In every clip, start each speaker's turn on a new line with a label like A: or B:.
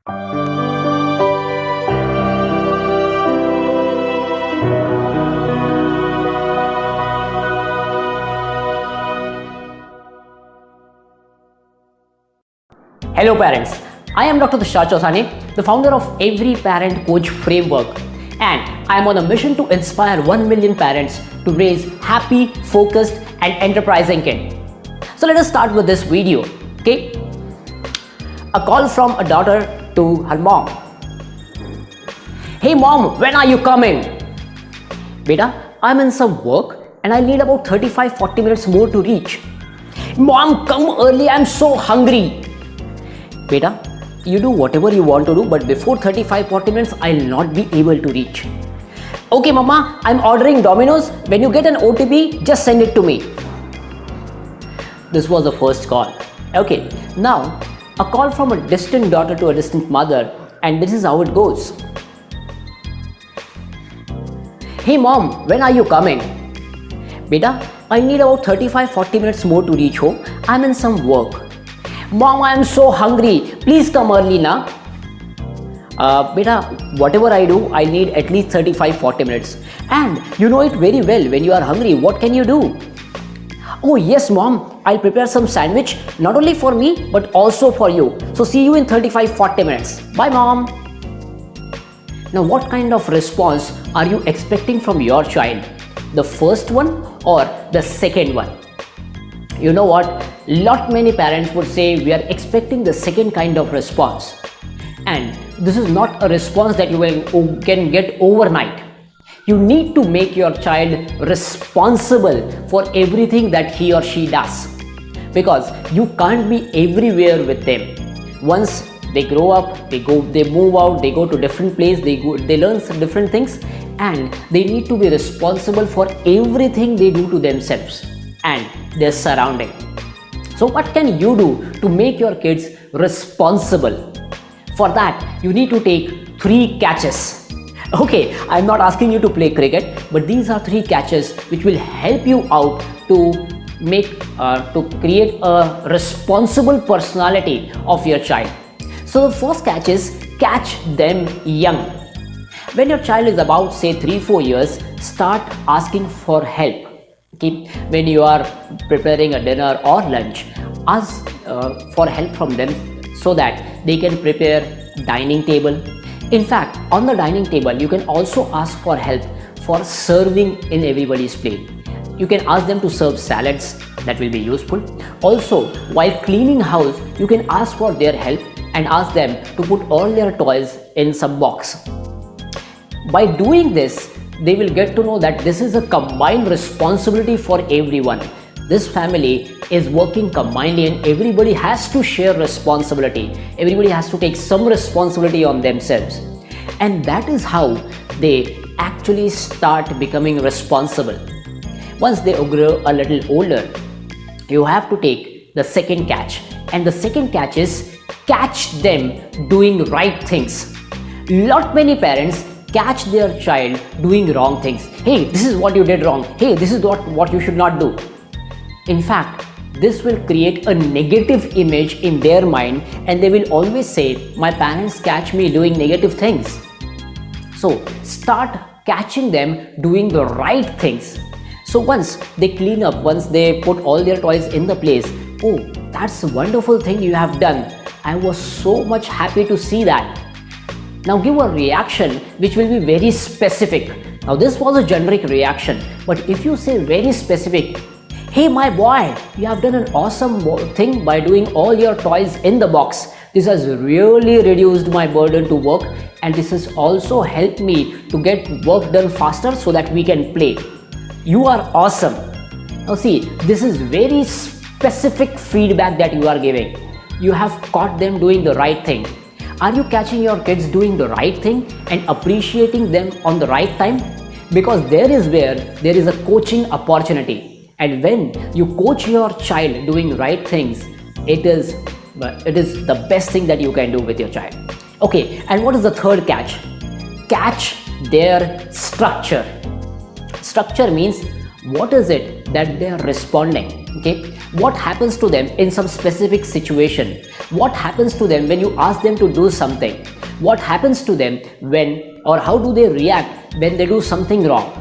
A: Hello parents, I am Dr. Tushar Chosani, the founder of Every Parent Coach Framework, and I am on a mission to inspire 1 million parents to raise happy, focused and enterprising kids. So let us start with this video, okay? A call from a daughter to her mom. Hey mom, when are you coming? Beta, I'm in some work and I need about 35-40 minutes more to reach. Mom, come early, I'm so hungry. Beta, you do whatever you want to do, but before 35-40 minutes, I'll not be able to reach. Okay, Mama, I'm ordering Domino's. When you get an OTP, just send it to me. This was the first call. Okay, now a call from a distant daughter to a distant mother, and this is how it goes. Hey Mom, when are you coming? Beta, I need about 35-40 minutes more to reach home. I'm in some work. Mom, I am so hungry. Please come early now. Beta, whatever I do, I need at least 35-40 minutes. And you know it very well. When you are hungry, what can you do? Oh yes, Mom. I'll prepare some sandwich, not only for me, but also for you. So see you in 35-40 minutes. Bye, Mom. Now, what kind of response are you expecting from your child? The first one or the second one? You know what? Lot many parents would say we are expecting the second kind of response. And this is not a response that you can get overnight. You need to make your child responsible for everything that he or she does. Because you can't be everywhere with them. Once they grow up, they move out, they go to different place, they learn some different things, and they need to be responsible for everything they do to themselves and their surrounding. So what can you do to make your kids responsible? For that, you need to take 3 catches. Okay, I'm not asking you to play cricket, but these are 3 catches which will help you out to create a responsible personality of your child. So the first catch is catch them young. When your child is about say 3-4 years, start asking for help. Okay. When you are preparing a dinner or lunch, ask for help from them so that they can prepare dining table. In fact, on the dining table, you can also ask for help for serving in everybody's plate. You can ask them to serve salads, that will be useful. Also, while cleaning house, you can ask for their help and ask them to put all their toys in some box. By doing this, they will get to know that this is a combined responsibility for everyone. This family is working combinedly and everybody has to share responsibility. Everybody has to take some responsibility on themselves. And that is how they actually start becoming responsible. Once they grow a little older, you have to take the second catch. And the second catch is catch them doing right things. Lot many parents catch their child doing wrong things. Hey, this is what you did wrong. Hey, this is what you should not do. In fact, this will create a negative image in their mind and they will always say, my parents catch me doing negative things. So start catching them doing the right things. So once they clean up, once they put all their toys in the place, oh, that's a wonderful thing you have done. I was so much happy to see that. Now give a reaction which will be very specific. Now this was a generic reaction, but if you say very specific, hey my boy, you have done an awesome thing by doing all your toys in the box. This has really reduced my burden to work and this has also helped me to get work done faster so that we can play. You are awesome. Now see, this is very specific feedback that you are giving. You have caught them doing the right thing. Are you catching your kids doing the right thing and appreciating them on the right time? Because there is where there is a coaching opportunity. And when you coach your child doing right things, it is the best thing that you can do with your child. Okay, and what is the third catch? Catch their structure. Structure means what is it that they are responding, okay? What happens to them in some specific situation? What happens to them when you ask them to do something? What happens to them when, or how do they react when they do something wrong?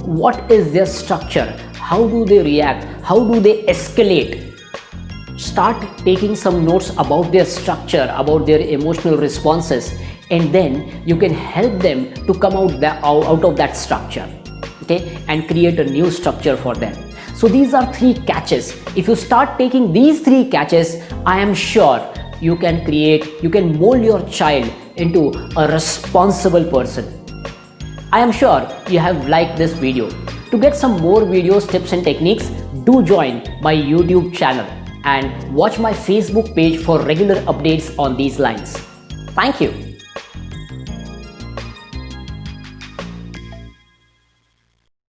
A: What is their structure? How do they react? How do they escalate? Start taking some notes about their structure, about their emotional responses, and then you can help them to come out of that structure, okay, and create a new structure for them. So these are 3 catches. If you start taking these 3 catches, I am sure you can mold your child into a responsible person. I am sure you have liked this video. To get some more videos, tips and techniques, do join my YouTube channel and watch my Facebook page for regular updates on these lines. Thank you.